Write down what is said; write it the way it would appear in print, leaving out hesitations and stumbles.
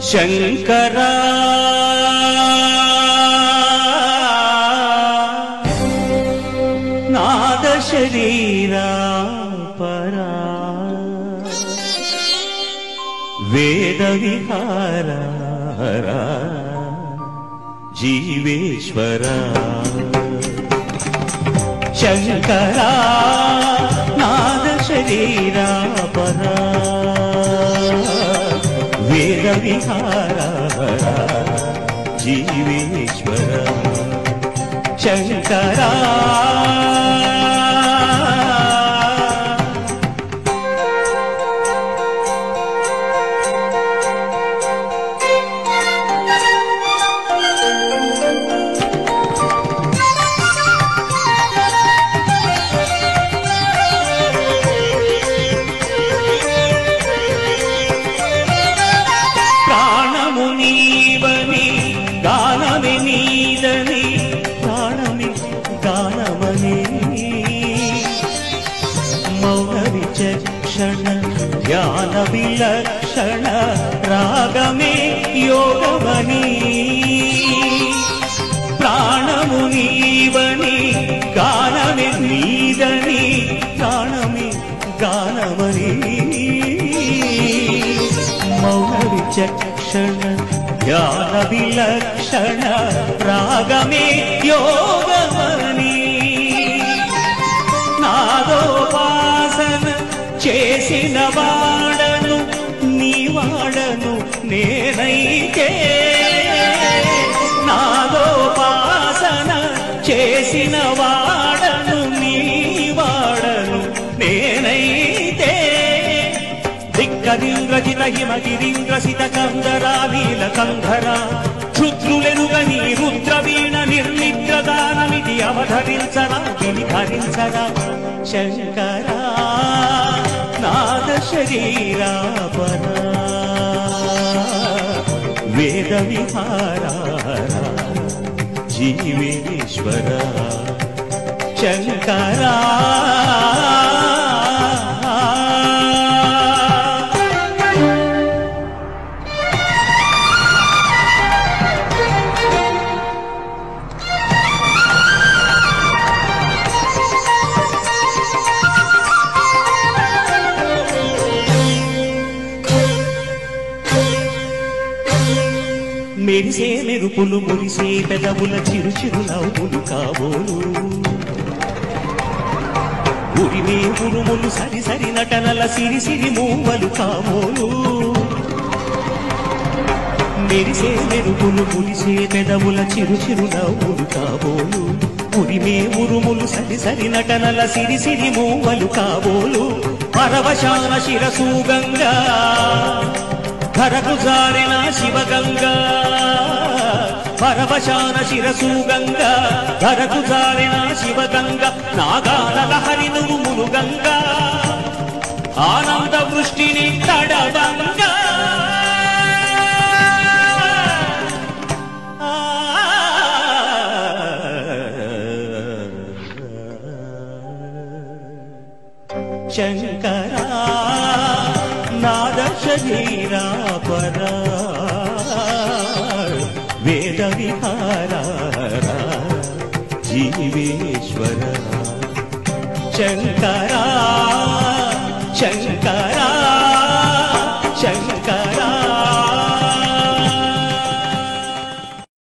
శంకరా నాద శరీరా పరా వేద విహారా జీవేశ్వరా శంకరా నాద శరీరా పరా వేద విహారా జీవేశ్వరా శంకరా ध्यान विलक्षण रागमे योगमणि प्राणमुनीवनि गानमे नीदनि प्राणमे गानमणि मौन विचक्षण ध्यान विलक्षण रागमे योगमणि नादोपासन చేసిన వాడను నీ వాడను నేనైతే నాదోపాసన చేసిన వాడను నీ వాడను నేనైతే దిక్కరింద్రజిత హిమగిరింద్రసిత కందరా నీల కంధరా క్షుద్రులెరుగని రుద్రవీణ నిర్నిద్రదానమిది అవధరించరా వినిహరించరా శంకరా నాద శరీరా పరా వేద విహారా జీవేశ్వరా శంకరా మెరిసే మెరుపులు మురిసే పెదవుల చిరు చిరు నవ్వులు కాబోలు ఉరిమే ఉరుములు సరి సరి నటనల సిరి సిరి మూవలు కాబోలు మెరిసే మెరుపులు మురిసే పెదవుల చిరు చిరు నవ్వులు కాబోలు ఉరిమే ఉరుములు సరి సరి నటనల సిరి సిరి మూవలు కాబోలు పరవశాన శిరసు గంగా ధరకు జారిన శివగంగా పరవశాన శిరసు గంగా ధరకు జారిన శివగంగా నాగాల లహరి నురుములు గంగా ఆనంద వృష్టిని తడవంగా శంకరా నాద శరీరా పరా వేద విహారా జీవేశ్వరా శంకరా శంకరా శంకరా